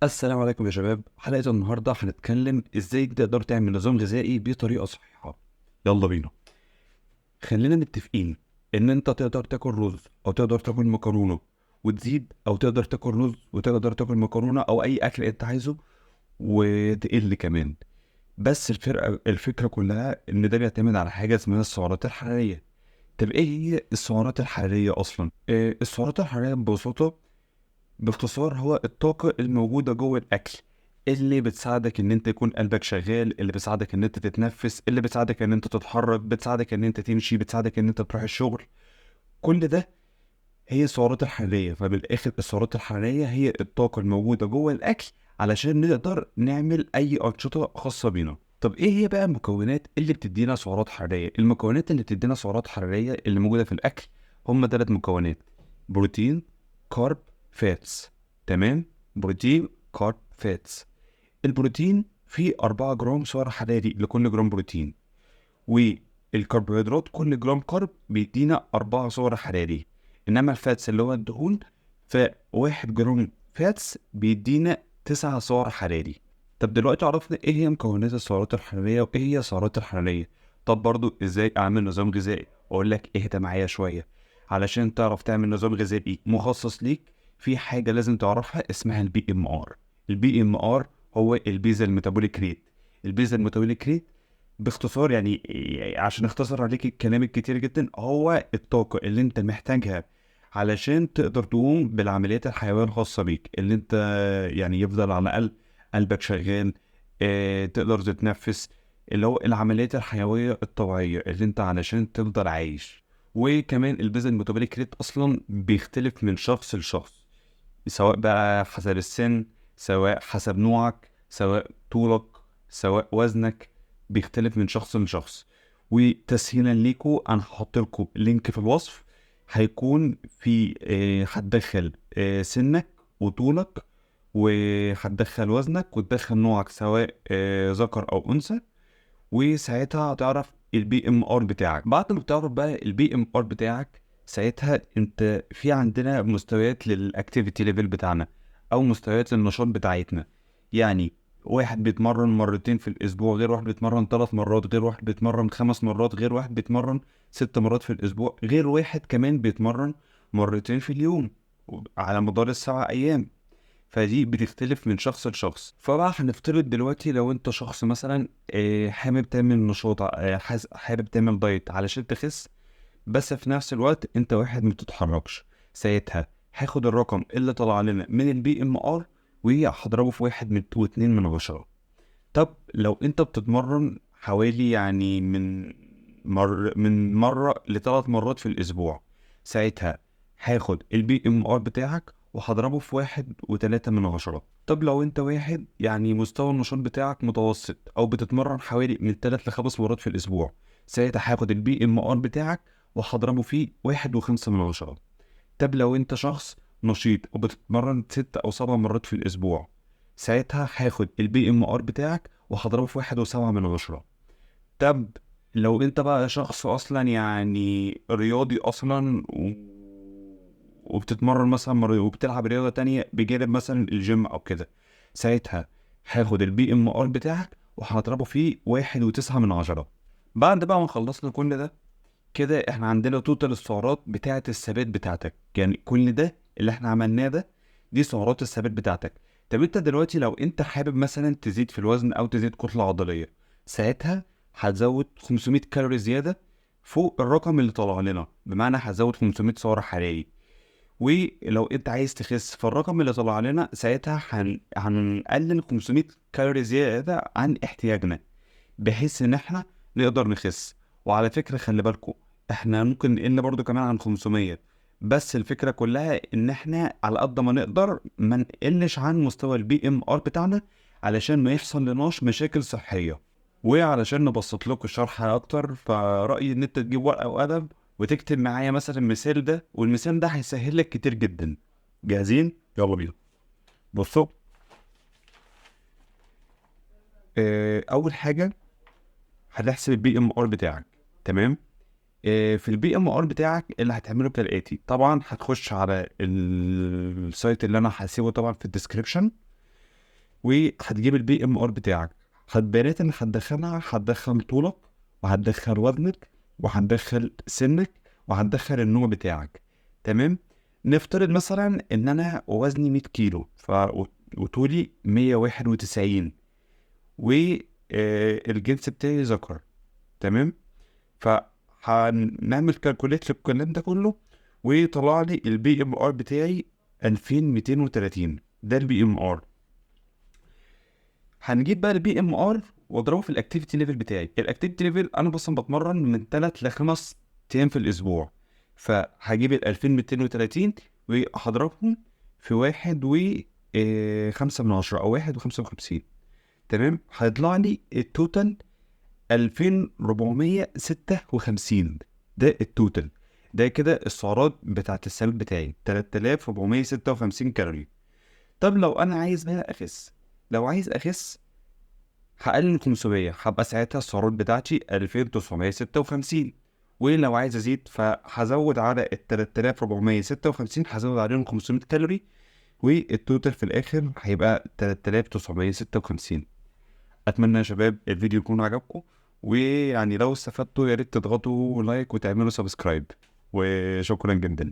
السلام عليكم يا شباب. حلقة النهاردة هنتكلم ازاي تقدر تعمل نظام غذائي بطريقة صحيحة. يلا بينا. خلينا متفقين ان انت تقدر تاكل رز او تقدر تاكل مكرونة وتزيد، او تقدر تاكل رز وتقدر تاكل مكرونة او اي اكل انت عايزه وتقل كمان. بس الفكرة كلها ان ده بيعتمد على حاجة اسمها السعرات الحرارية. طب ايه هي السعرات الحرارية اصلا؟ السعرات الحرارية ببساطة، باختصار، هو الطاقة الموجودة جوه الأكل، اللي بتساعدك إن أنت يكون قلبك شغال، اللي بتساعدك إن أنت تتنفس، اللي بتساعدك إن أنت تتحرك، بتساعدك إن أنت تمشي، بتساعدك إن أنت تروح الشغل. كل ده هي السعرات الحرارية. فبالآخر السعرات الحرارية هي الطاقة الموجودة جوه الأكل علشان نقدر نعمل أي أنشطة خاصة بينا. طب إيه هي بقى المكونات اللي بتدينا سعرات حرارية؟ المكونات اللي بتدينا سعرات حرارية اللي موجودة في الأكل هم 3 مكونات: بروتين، كارب، فاتس. تمام؟ بروتين، كارب، فاتس. البروتين فيه 4 جرام سعر حراري لكل جرام بروتين، والكربوهيدرات كل جرام كارب بيدينا 4 سعر حراري. انما الفاتس اللي هو الدهون، فواحد جرام فاتس بيدينا 9 سعر حراري. طب دلوقتي عرفنا ايه هي مكونات السعرات الحرارية وايه هي السعرات الحرارية. طب برضو ازاي اعمل نظام غذائي؟ اقول لك اهدى معايا شوية. علشان تعرف تعمل نظام غذائي مخصص ليك، في حاجة لازم تعرفها اسمها البي ام ار. البي ام ار هو البيزا الميتابوليك ريت. البيزا الميتابوليك ريت باختصار، يعني عشان اختصر عليك الكلام الكتير جدا، هو الطاقة اللي انت محتاجها علشان تقدر تقوم بالعمليات الحيوية الخاصة بيك، اللي انت يعني يفضل على الأقل قلبك شغال، تقدر تتنفس، اللي هو العمليات الحيوية الطبيعية اللي انت علشان تفضل عايش. وكمان البيزل الميتابوليك ريت اصلا بيختلف من شخص لشخص، سواء بقى حسب السن، سواء حسب نوعك، سواء طولك، سواء وزنك، بيختلف من شخص لشخص. وتسهيلا ليكو انا هحط لكم لينك في الوصف، هيكون في هتدخل سنك وطولك، وهتدخل وزنك وتدخل نوعك سواء ذكر او انثى، وساعتها هتعرف البي ام ار بتاعك. بعد ما بتعرف بقى البي ام ار بتاعك، ساعتها انت في عندنا مستويات للاكتيفيتي ليفل بتاعنا، او مستويات النشاط بتاعتنا. يعني واحد بيتمرن مرتين في الاسبوع، غير واحد بيتمرن 3 مرات، غير واحد بيتمرن 5 مرات، غير واحد بيتمرن 6 مرات في الاسبوع، غير واحد كمان بيتمرن مرتين في اليوم على مدار ال7 ايام. فدي بتختلف من شخص لشخص. فبقى هنفترض دلوقتي لو انت شخص مثلا حابب تعمل نشاط، حابب تعمل دايت علشان تخس، بس في نفس الوقت انت واحد ما بتتحركش، ساعتها هاخد الرقم اللي طلع لنا من البي ام ار وهضربه في 1.2. طب لو انت بتتمرن حوالي يعني من مرة ل3 مرات في الأسبوع، ساعتها هاخد البي ام ار بتاعك وهضربه في 1.3. طب لو انت واحد يعني مستوى النشاط بتاعك متوسط او بتتمرن حوالي من 3 ل5 مرات في الأسبوع، ساعتها هاخد البي ام ار بتاعك وهضربه في 1.5. طب لو انت شخص نشيط وبتتمرن 6 أو 7 مرات في الأسبوع، ساعتها هاخد البي ام ار بتاعك وهضربه في 1.7. طب لو انت بقى شخص اصلا يعني رياضي اصلا وبتتمرن مثلا وبتلعب رياضة تانية بجانب مثلا الجيم او كده، ساعتها هاخد البي ام ار بتاعك وهضربه فيه 1.9. بعد بقى ما خلصنا كل ده، كده احنا عندنا توتال السعرات بتاعة الثبات بتاعتك. يعني كل ده اللي احنا عملناه ده، دي سعرات الثبات بتاعتك. طب انت دلوقتي لو انت حابب مثلا تزيد في الوزن او تزيد كتلة عضلية، ساعتها هتزود 500 كالوري زيادة فوق الرقم اللي طلع لنا، بمعنى هتزود 500 سعر حراري. ولو انت عايز تخس فالرقم اللي طلع لنا، ساعتها هنقلل 500 كالوري زيادة عن احتياجنا، بحيث ان احنا نقدر نخس. وعلى فكرة خلي بالكم، احنا ممكن نقل برضو كمان عن 500، بس الفكرة كلها ان احنا على قد ما نقدر ما نقلش عن مستوى البي ام ار بتاعنا، علشان ما يحصل لناش مشاكل صحية. وعلشان نبسط لكم الشرح اكتر، فرأيي ان انت تجيب ورقة وقلم وتكتب معايا مثلا المثال ده، والمثال ده هيسهل لك كتير جدا. جاهزين؟ يلا بينا. بصوا، اول حاجة هتحسب البي ام ار بتاعك. تمام؟ في البي ام ار بتاعك اللي هتعمله كالاتي: طبعا هتخش على السايت اللي انا هسيبه طبعا في الديسكريبشن، وهتجيب البي ام ار بتاعك. البيانات اللي هتدخلها، هتدخل طولك، وهتدخل وزنك، وهتدخل سنك، وهتدخل النوع بتاعك. تمام. نفترض مثلا ان انا وزني 100 كيلو وطولي 191، والجنس بتاعي ذكر. تمام. فهنعمل كالكوليت للكلام ده كله، ويطلع لي البي ام ار بتاعي 2230. ده البي ام ار. هنجيب بقى البي ام ار واضربه في الاكتيفيتي ليفل بتاعي. الاكتيفيتي ليفل انا بس بتمرن من 3 ل 5 ايام في الاسبوع، فهجيب ال 2230 وهضربهم في 1.5 او 1.55. تمام. هيطلع لي التوتال 2456. ده التوتال. ده كده السعرات بتاعت السلب بتاعي 3456 كالوري. طب لو انا عايز بقى اخس، لو عايز اخس هقلل من 500، هبقى ساعتها السعرات بتاعتي 2956. ولو عايز ازيد فهزود على ال 3456، هزود عليهم 500 كالوري، والتوتال في الاخر هيبقى 3956. اتمنى يا شباب الفيديو يكون عجبكم، ويعني لو استفدتوا يا ريت تضغطوا لايك وتعملوا سبسكرايب، وشكرا جدا.